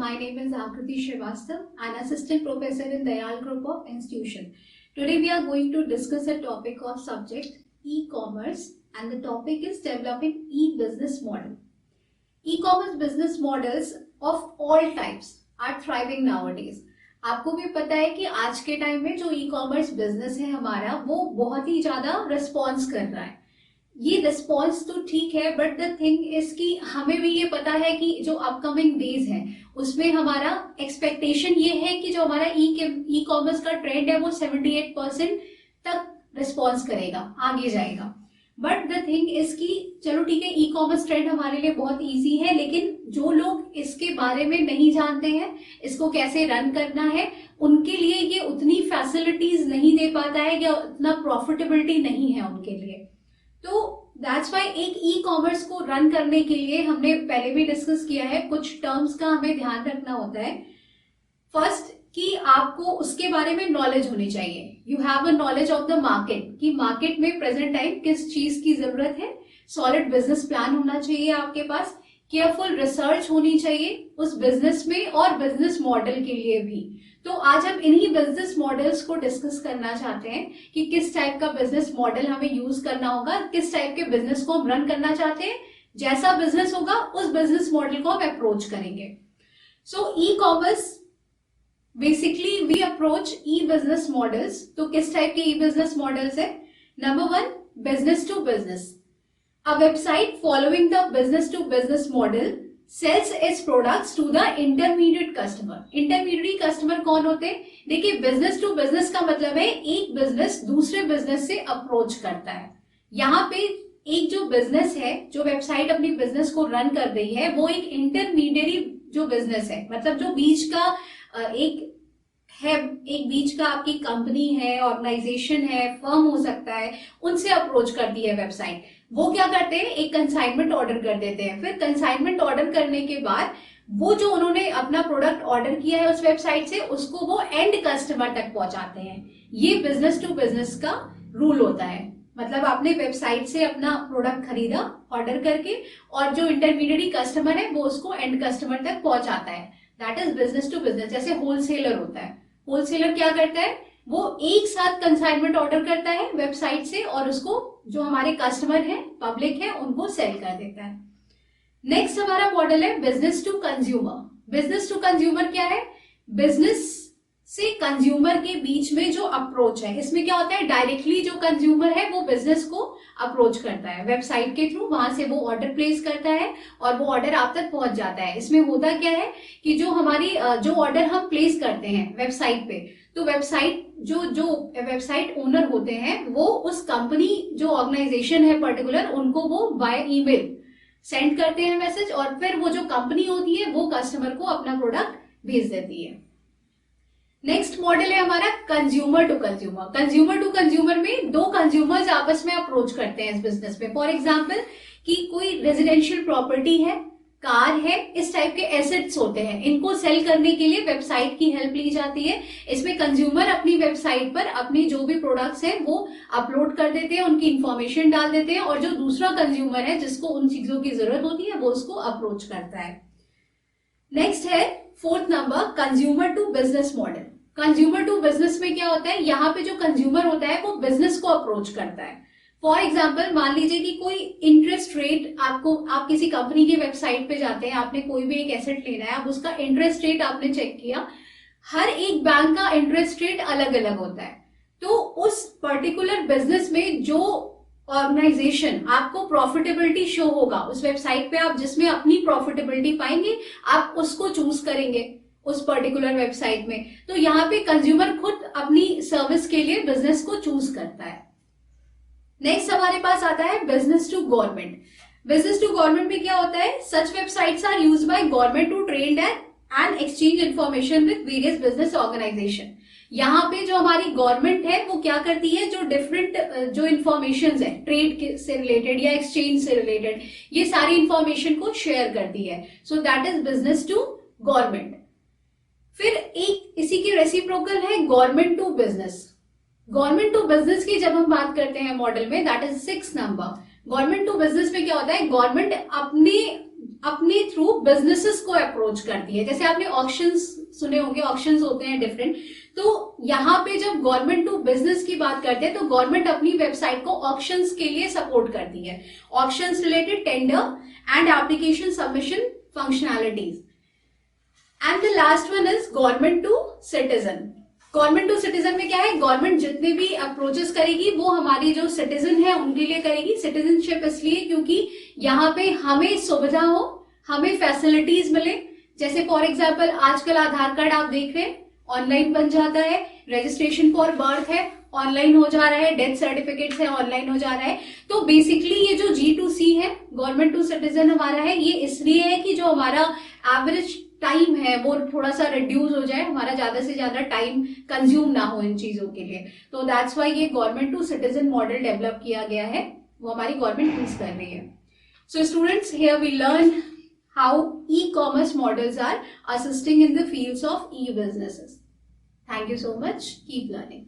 My name is Akriti Srivastav, an assistant professor in Dayal group of institution. Today we are going to discuss a topic of subject e-commerce, and the topic is developing e-business model. E-commerce business models of all types are thriving nowadays. आपको भी पता है कि आज के time में जो e-commerce business है हमारा वो बहुत ही ज्यादा रिस्पॉन्स कर रहा है. ये रिस्पॉन्स तो ठीक है, बट द थिंग इज कि हमें भी ये पता है कि जो अपकमिंग डेज है उसमें हमारा एक्सपेक्टेशन ये है कि जो हमारा ई कॉमर्स का ट्रेंड है वो 78% तक रिस्पॉन्स करेगा, आगे जाएगा. बट द थिंग इज कि चलो ठीक है, ई कॉमर्स ट्रेंड हमारे लिए बहुत इजी है, लेकिन जो लोग इसके बारे में नहीं जानते हैं, इसको कैसे रन करना है, उनके लिए ये उतनी फैसिलिटीज नहीं दे पाता है या उतना प्रॉफिटेबिलिटी नहीं है उनके लिए. तो दैट्स वाई एक ई कॉमर्स को रन करने के लिए हमने पहले भी डिस्कस किया है, कुछ टर्म्स का हमें ध्यान रखना होता है. फर्स्ट कि आपको उसके बारे में नॉलेज होनी चाहिए. You have a knowledge of the market कि मार्केट में प्रेजेंट टाइम किस चीज की जरूरत है. सॉलिड बिजनेस प्लान होना चाहिए आपके पास. केयरफुल रिसर्च होनी चाहिए उस बिजनेस में और बिजनेस मॉडल के लिए भी. तो आज हम इन्हीं बिजनेस मॉडल्स को डिस्कस करना चाहते हैं कि किस टाइप का बिजनेस मॉडल हमें यूज करना होगा, किस टाइप के बिजनेस को हम रन करना चाहते हैं. जैसा बिजनेस होगा उस बिजनेस मॉडल को हम अप्रोच करेंगे. So e-commerce basically we approach e-business models. तो किस टाइप के ई बिजनेस मॉडल्स है? Number 1, business to business. A website following the business to business model sells its products to the intermediate customer. Intermediate customer कौन होते हैं? देखिए, business to business का मतलब है एक बिजनेस दूसरे बिजनेस से अप्रोच करता है. यहाँ पे एक जो बिजनेस है, जो वेबसाइट अपनी बिजनेस को रन कर रही है, वो एक इंटरमीडियरी जो बिजनेस है, मतलब जो बीच का एक बीच का आपकी कंपनी है, ऑर्गेनाइजेशन है, फर्म हो सकता है, उनसे अप्रोच करती है वेबसाइट. वो क्या करते हैं? एक कंसाइनमेंट ऑर्डर कर देते हैं. फिर कंसाइनमेंट ऑर्डर करने के बाद वो जो उन्होंने अपना प्रोडक्ट ऑर्डर किया है उस वेबसाइट से, उसको वो एंड कस्टमर तक पहुंचाते हैं. ये बिजनेस टू बिजनेस का रूल होता है. मतलब आपने वेबसाइट से अपना प्रोडक्ट खरीदा ऑर्डर करके, और जो इंटरमीडिएट कस्टमर है वो उसको एंड कस्टमर तक पहुंचाता है. That is business to business. जैसे होलसेलर होता है. होलसेलर क्या करता है? वो एक साथ कंसाइनमेंट ऑर्डर करता है वेबसाइट से और उसको जो हमारे कस्टमर है, पब्लिक है, उनको सेल कर देता है. नेक्स्ट हमारा मॉडल है business to consumer. Business to consumer क्या है? बिजनेस से कंज्यूमर के बीच में जो अप्रोच है. इसमें क्या होता है? डायरेक्टली जो कंज्यूमर है वो बिजनेस को अप्रोच करता है वेबसाइट के थ्रू, वहां से वो ऑर्डर प्लेस करता है और वो ऑर्डर आप तक पहुंच जाता है. इसमें होता क्या है कि जो हमारी जो ऑर्डर हम प्लेस करते हैं वेबसाइट पे, तो वेबसाइट जो वेबसाइट ओनर होते हैं वो उस कंपनी जो ऑर्गेनाइजेशन है पर्टिकुलर, उनको वो बाय ईमेल सेंड करते हैं मैसेज, और फिर वो जो कंपनी होती है वो कस्टमर को अपना प्रोडक्ट भेज देती है. नेक्स्ट मॉडल है हमारा consumer to consumer. Consumer to consumer में दो कंज्यूमर्स आपस में अप्रोच करते हैं इस बिजनेस में. फॉर एग्जांपल कि कोई रेजिडेंशियल प्रॉपर्टी है, कार है, इस टाइप के एसेट्स होते हैं, इनको सेल करने के लिए वेबसाइट की हेल्प ली जाती है. इसमें कंज्यूमर अपनी वेबसाइट पर अपनी जो भी प्रोडक्ट्स हैं वो अपलोड कर देते हैं, उनकी इंफॉर्मेशन डाल देते हैं, और जो दूसरा कंज्यूमर है जिसको उन चीजों की जरूरत होती है वो उसको अप्रोच करता है. नेक्स्ट है 4th number, consumer to business model. Consumer to business में क्या होता है? यहाँ पे जो कंज्यूमर होता है वो बिजनेस को अप्रोच करता है. फॉर एग्जाम्पल, मान लीजिए कि कोई इंटरेस्ट रेट आप किसी कंपनी की वेबसाइट पे जाते हैं, आपने कोई भी एक एसेट लेना है, आप उसका इंटरेस्ट रेट आपने चेक किया. हर एक बैंक का इंटरेस्ट रेट अलग अलग होता है. तो उस पर्टिकुलर बिजनेस में जो ऑर्गेनाइजेशन आपको प्रॉफिटेबिलिटी शो होगा उस वेबसाइट पे, आप जिसमें अपनी प्रॉफिटेबिलिटी पाएंगे, आप उसको चूज करेंगे उस पर्टिकुलर वेबसाइट में. तो यहाँ पे कंज्यूमर खुद अपनी सर्विस के लिए बिजनेस को चूज करता है. नेक्स्ट हमारे पास आता है business to government. Business to government में क्या होता है? Such websites are used by government to trade and exchange information with various business organisation. यहाँ पे जो हमारी गवर्नमेंट है वो क्या करती है? जो डिफरेंट जो इंफॉर्मेशन है ट्रेड से रिलेटेड या एक्सचेंज से रिलेटेड, ये सारी इंफॉर्मेशन को शेयर करती है. So that is business to government. फिर एक इसी की रेसिप्रोकल है government to business. Government to business की जब हम बात करते हैं मॉडल में, दैट इज 6th नंबर. गवर्नमेंट टू बिजनेस में क्या होता है? गवर्नमेंट अपने थ्रू बिजनेसेस को अप्रोच करती है। जैसे आपने ऑक्शंस सुने होंगे, ऑक्शंस होते हैं डिफरेंट, तो यहाँ पे जब गवर्नमेंट टू बिजनेस की बात करते हैं तो गवर्नमेंट अपनी वेबसाइट को ऑक्शंस के लिए सपोर्ट करती है। Auctions related tender and application submission functionalities. And the last one is government to citizen. Government to citizen में क्या है, गवर्नमेंट जितने भी अप्रोचेस करेगी वो हमारी जो सिटीजन है उनके लिए करेगी। सिटीजनशिप इसलिए क्योंकि यहाँ पे हमें सुविधा हो, हमें फैसिलिटीज मिले। जैसे फॉर एग्जाम्पल आजकल आधार कार्ड आप देख रहे हैं ऑनलाइन बन जाता है, रजिस्ट्रेशन फॉर बर्थ है ऑनलाइन हो जा रहा है, डेथ सर्टिफिकेट्स है ऑनलाइन हो जा रहा है। तो बेसिकली ये जो G2C है, गवर्नमेंट टू सिटीजन हमारा है, ये इसलिए है कि जो हमारा एवरेज टाइम है वो थोड़ा सा रिड्यूस हो जाए, हमारा ज्यादा से ज्यादा टाइम कंज्यूम ना हो इन चीजों के लिए। तो दैट्स वाई ये government to citizen model develop किया गया है, वो हमारी गवर्नमेंट यूज कर रही है। So students, here we learn how e-commerce models are assisting in the fields of e-businesses. Thank you so much. Keep learning.